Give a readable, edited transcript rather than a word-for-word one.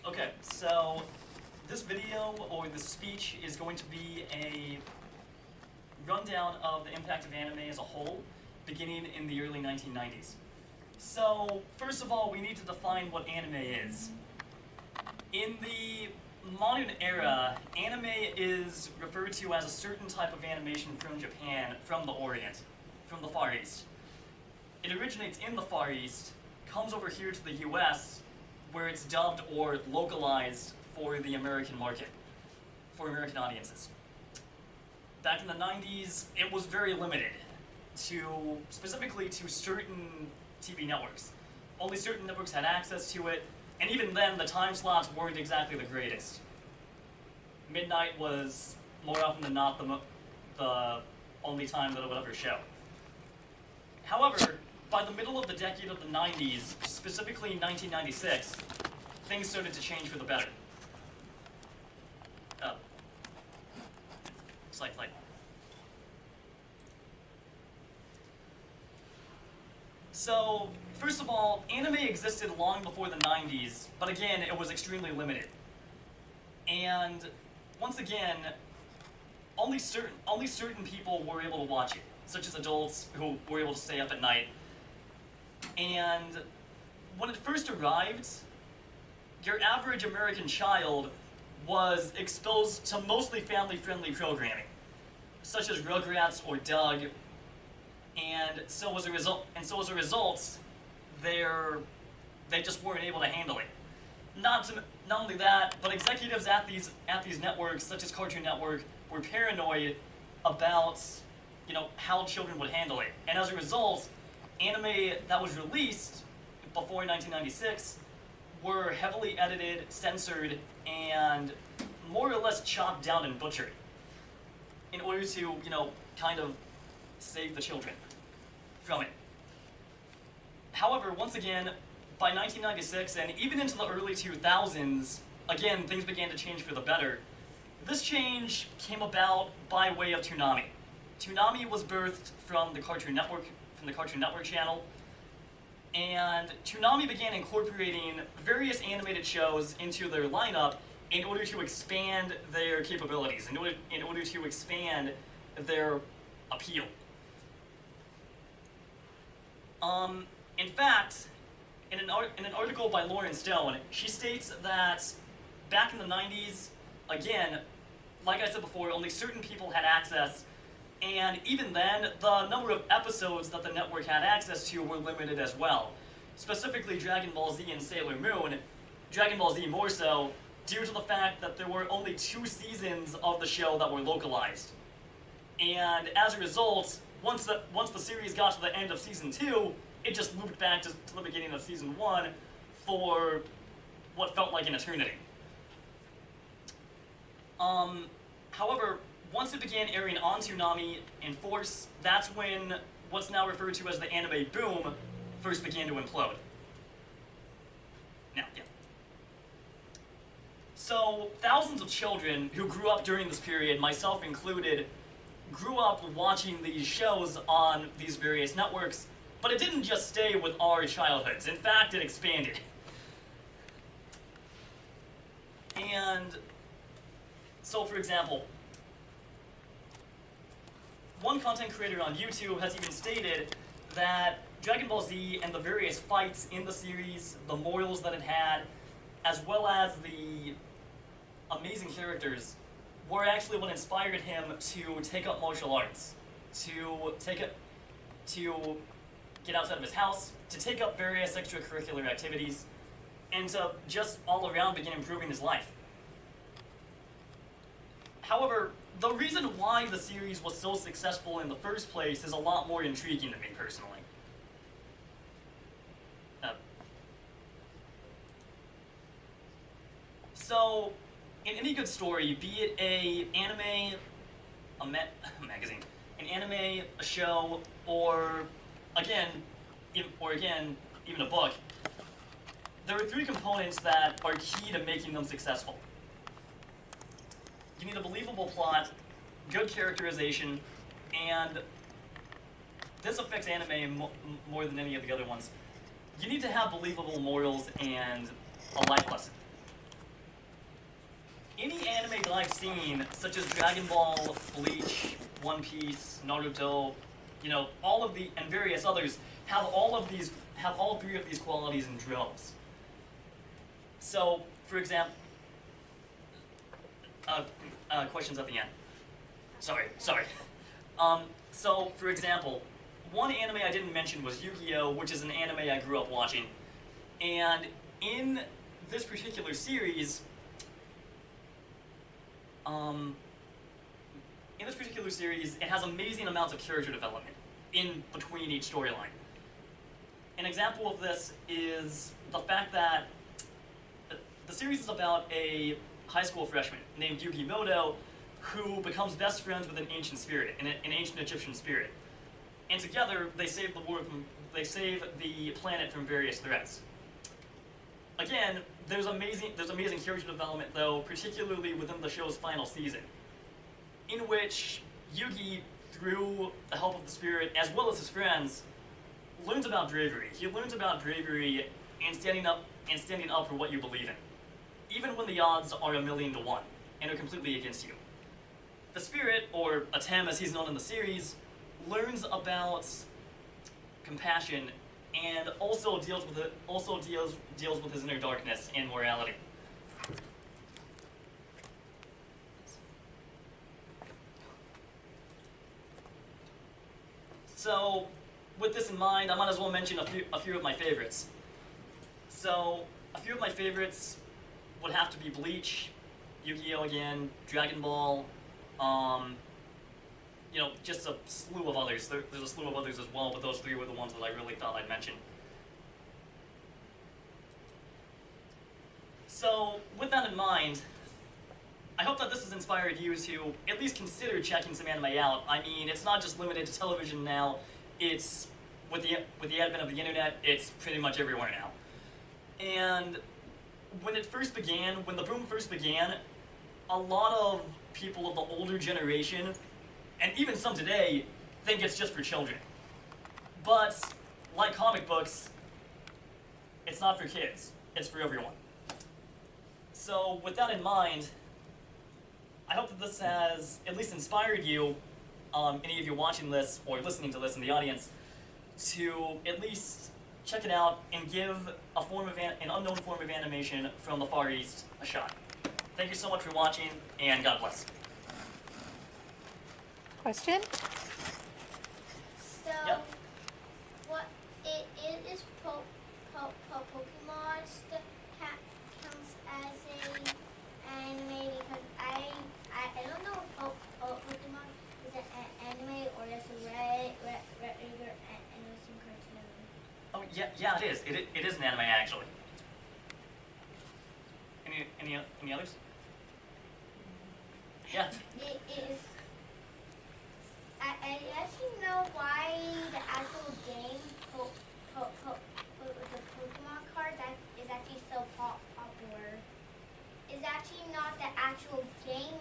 Okay, so this video, or this speech, is going to be a rundown of the impact of anime as a whole, beginning in the early 1990s. So, first of all, we need to define what anime is. In the modern era, anime is referred to as a certain type of animation from Japan, from the Orient, from the Far East. It originates in the Far East, comes over here to the US, where it's dubbed or localized for the American market, for American audiences. Back in the 90s, it was very limited specifically to certain TV networks. Only certain networks had access to it, and even then, the time slots weren't exactly the greatest. Midnight was, more often than not, the only time that it would ever show. However, by the middle of the decade of the 90s, specifically in 1996, things started to change for the better. Slight. So, first of all, anime existed long before the 90s, but again, it was extremely limited. And once again, only certain people were able to watch it, such as adults who were able to stay up at night. And when it first arrived, your average American child was exposed to mostly family-friendly programming, such as Rugrats or Doug, and so as a result, they just weren't able to handle it. Not only that, but executives at these networks, such as Cartoon Network, were paranoid about how children would handle it, and as a result, anime that was released before 1996 were heavily edited, censored, and more or less chopped down and butchered in order to, kind of save the children from it. However, once again, by 1996 and even into the early 2000s, again, things began to change for the better. This change came about by way of Toonami. Toonami was birthed from the Cartoon Network channel, and Toonami began incorporating various animated shows into their lineup in order to expand their capabilities, in order to expand their appeal. In fact, in an article by Lauren Stone, she states that back in the 90s, again, like I said before, only certain people had access, and even then, the number of episodes that the network had access to were limited as well. Specifically Dragon Ball Z and Sailor Moon, Dragon Ball Z more so, due to the fact that there were only 2 seasons of the show that were localized. And as a result, once the series got to the end of season 2, it just looped back to the beginning of season 1 for what felt like an eternity. However, once it began airing on Toonami in force, that's when what's now referred to as the anime boom first began to implode. Now, yeah. So, thousands of children who grew up during this period, myself included, grew up watching these shows on these various networks, but it didn't just stay with our childhoods. In fact, it expanded. And so, for example, one content creator on YouTube has even stated that Dragon Ball Z and the various fights in the series, the morals that it had, as well as the amazing characters, were actually what inspired him to take up martial arts, to get outside of his house, to take up various extracurricular activities, and to just all around begin improving his life. However, the reason why the series was so successful in the first place is a lot more intriguing to me personally. So, in any good story, be it a magazine, an anime, a show, or even a book, there are 3 components that are key to making them successful. You need a believable plot, good characterization, and this affects anime more than any of the other ones. You need to have believable morals and a life lesson. any anime that I've seen, such as Dragon Ball, Bleach, One Piece, Naruto, you know, all of the, and various others, have all three of these qualities in droves. So, for example, questions at the end. Sorry. So, for example, one anime I didn't mention was Yu-Gi-Oh!, which is an anime I grew up watching. And in this particular series, it has amazing amounts of character development in between each storyline. An example of this is the fact that the series is about a high school freshman named Yugi Moto who becomes best friends with an ancient spirit, an ancient Egyptian spirit. And together, they save the planet from various threats. Again, there's amazing character development, though, particularly within the show's final season, in which Yugi, through the help of the spirit, as well as his friends, learns about bravery. He learns about bravery and standing up for what you believe in, even when the odds are 1,000,000 to 1 and are completely against you. The spirit, or Atem as he's known in the series, learns about compassion and also deals with his inner darkness and morality. So, with this in mind, I might as well mention a few of my favorites. So, a few of my favorites would have to be Bleach, Yu-Gi-Oh! Again, Dragon Ball, you know, just a slew of others. There's a slew of others as well, but those three were the ones that I really thought I'd mention. So, with that in mind, I hope that this has inspired you to at least consider checking some anime out. I mean, it's not just limited to television now. It's, with the advent of the internet, it's pretty much everywhere now. And when the boom first began, a lot of people of the older generation, and even some today, think it's just for children. But, like comic books, it's not for kids. It's for everyone. So, with that in mind, I hope that this has at least inspired you, any of you watching this or listening to this in the audience, to at least check it out and give an unknown form of animation from the Far East a shot. Thank you so much for watching, and God bless. Question? So, Yep. what it is Pokemon stuff counts as a anime, because I don't know if Pokemon is an anime or just a regular animation cartoon. Oh, yeah, it is. It is an anime, actually. Any others? Yeah. It is. I actually know why the actual game, the Pokemon card, that is actually so popular. It's actually not the actual game